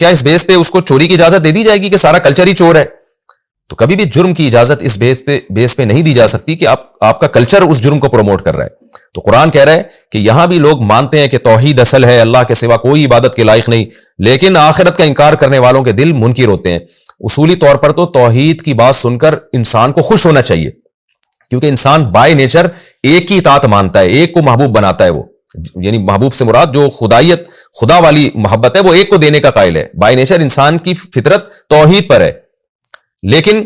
کیا اس بیس پہ اس کو چوری کی اجازت دے دی جائے گی کہ سارا کلچر ہی چور ہے؟ تو کبھی بھی جرم کی اجازت اس بیس پہ نہیں دی جا سکتی کہ آپ کا کلچر اس جرم کو پروموٹ کر رہا ہے. تو قرآن کہہ رہا ہے کہ یہاں بھی لوگ مانتے ہیں کہ توحید اصل ہے, اللہ کے سوا کوئی عبادت کے لائق نہیں, لیکن آخرت کا انکار کرنے والوں کے دل منکر ہوتے ہیں. اصولی طور پر تو توحید کی بات سن کر انسان کو خوش ہونا چاہیے, کیونکہ انسان بائی نیچر ایک کی اطاعت مانتا ہے, ایک کو محبوب بناتا ہے. وہ یعنی محبوب سے مراد جو خدا والی محبت ہے, وہ ایک کو دینے کا قائل ہے. بائی نیچر انسان کی فطرت توحید پر ہے, لیکن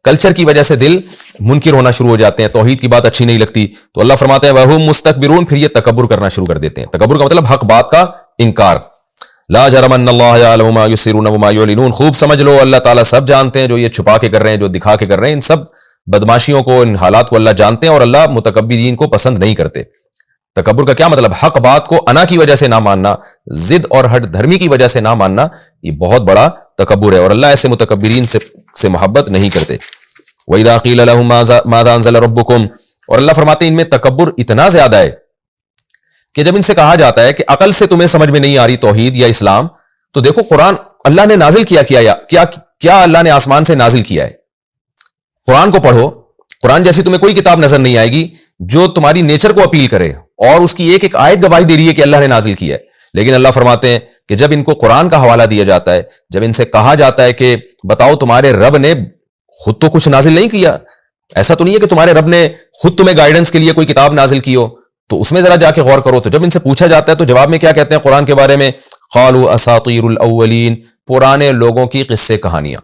کلچر کی وجہ سے دل منکر ہونا شروع ہو جاتے ہیں, توحید کی بات اچھی نہیں لگتی. تو اللہ فرماتے ہیں وَهُمْ مُسْتَكْبِرُونَ, پھر یہ تکبر کرنا شروع کر دیتے ہیں. تکبر کا مطلب حق بات کا انکار. لا جرم ان اللہ یعلم ما یسرون وما یعلنون, خوب سمجھ لو اللہ تعالیٰ سب جانتے ہیں, جو یہ چھپا کے کر رہے ہیں, جو دکھا کے کر رہے ہیں, ان سب بدماشیوں کو, ان حالات کو اللہ جانتے ہیں, اور اللہ متکبرین کو پسند نہیں کرتے. تکبر کا کیا مطلب؟ حق بات کو انا کی وجہ سے نہ ماننا, ضد اور ہٹ دھرمی کی وجہ سے نہ ماننا, یہ بہت بڑا تکبر ہے, اور اللہ ایسے متکبرین سے محبت نہیں کرتے. وَإِذَا قِيلَ لَهُمْ مَاذَا أَنزَلَ رَبُّكُمْ, اور اللہ فرماتے ہیں ان میں تکبر اتنا زیادہ ہے کہ جب ان سے کہا جاتا ہے کہ عقل سے تمہیں سمجھ میں نہیں آ رہی توحید یا اسلام, تو دیکھو قرآن اللہ نے نازل کیا اللہ نے آسمان سے نازل کیا ہے. قرآن کو پڑھو, قرآن جیسی تمہیں کوئی کتاب نظر نہیں آئے گی جو تمہاری نیچر کو اپیل کرے, اور اس کی ایک ایک آیت گواہی دے رہی ہے کہ اللہ نے نازل کیا ہے. لیکن اللہ فرماتے ہیں کہ جب ان کو قرآن کا حوالہ دیا جاتا ہے, جب ان سے کہا جاتا ہے کہ بتاؤ تمہارے رب نے خود تو کچھ نازل نہیں کیا, ایسا تو نہیں ہے کہ تمہارے رب نے خود تمہیں گائیڈنس کے لیے کوئی کتاب نازل کی ہو, تو اس میں ذرا جا کے غور کرو. تو جب ان سے پوچھا جاتا ہے تو جواب میں کیا کہتے ہیں قرآن کے بارے میں؟ قالوا اساطیر الاولین, پرانے لوگوں کی قصے کہانیاں.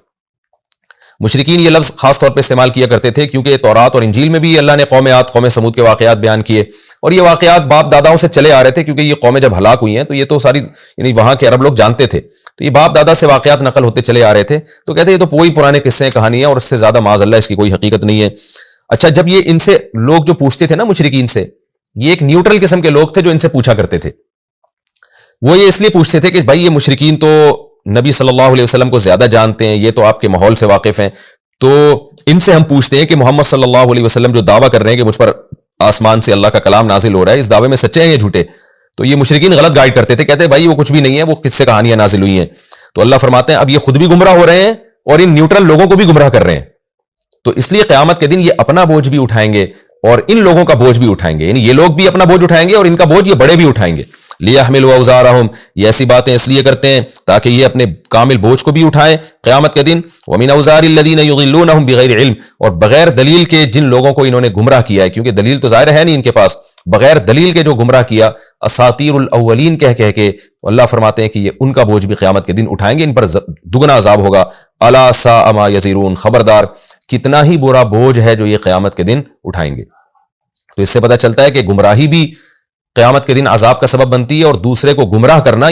مشرکین یہ لفظ خاص طور پہ استعمال کیا کرتے تھے کیونکہ تورات اور انجیل میں بھی اللہ نے قوم عاد قوم سمود کے واقعات بیان کیے, اور یہ واقعات باپ داداؤں سے چلے آ رہے تھے, کیونکہ یہ قومیں جب ہلاک ہوئی ہیں تو یہ تو ساری یعنی وہاں کے عرب لوگ جانتے تھے, تو یہ باپ دادا سے واقعات نقل ہوتے چلے آ رہے تھے. تو کہتے ہیں یہ تو کوئی پرانے قصے کہانیاں, اور اس سے زیادہ معاذ اللہ اس کی کوئی حقیقت نہیں ہے. اچھا, جب یہ ان سے لوگ جو پوچھتے تھے نا مشرکین سے, یہ ایک نیوٹرل قسم کے لوگ تھے جو ان سے پوچھا کرتے تھے. وہ یہ اس لیے پوچھتے تھے کہ بھائی یہ مشرکین تو نبی صلی اللہ علیہ وسلم کو زیادہ جانتے ہیں, یہ تو آپ کے ماحول سے واقف ہیں, تو ان سے ہم پوچھتے ہیں کہ محمد صلی اللہ علیہ وسلم جو دعویٰ کر رہے ہیں کہ مجھ پر آسمان سے اللہ کا کلام نازل ہو رہا ہے, اس دعوے میں سچے ہیں یا جھوٹے؟ تو یہ مشرکین غلط گائیڈ کرتے تھے, کہتے ہیں بھائی وہ کچھ بھی نہیں ہے, وہ کس سے کہانیاں نازل ہوئی ہیں. تو اللہ فرماتے ہیں اب یہ خود بھی گمراہ ہو رہے ہیں اور ان نیوٹرل لوگوں کو بھی گمراہ کر رہے ہیں. تو اس لیے قیامت کے دن یہ اپنا بوجھ بھی اٹھائیں گے اور ان لوگوں کا بوجھ بھی اٹھائیں گے, یعنی یہ لوگ بھی اپنا بوجھ اٹھائیں گے اور ان کا بوجھ یہ بڑے بھی اٹھائیں گے. لیحملوا اوزارہم, یہ ایسی باتیں اس لیے کرتے ہیں تاکہ یہ اپنے کامل بوجھ کو بھی اٹھائیں قیامت کے دن. ومن اوزار الذین یضلونہم بغیر علم, اور بغیر دلیل کے جن لوگوں کو انہوں نے گمراہ کیا ہے, کیونکہ دلیل تو ظاہر ہے نہیں ان کے پاس, بغیر دلیل کے جو گمراہ کیا اساطیر الاولین کہہ کے, اللہ فرماتے ہیں کہ یہ ان کا بوجھ بھی قیامت کے دن اٹھائیں گے, ان پر دگنا عذاب ہوگا. الا ساء ما یزرون, خبردار کتنا ہی برا بوجھ ہے جو یہ قیامت کے دن اٹھائیں گے. تو اس سے پتہ چلتا ہے کہ گمراہی بھی قیامت کے دن عذاب کا سبب بنتی ہے, اور دوسرے کو گمراہ کرنا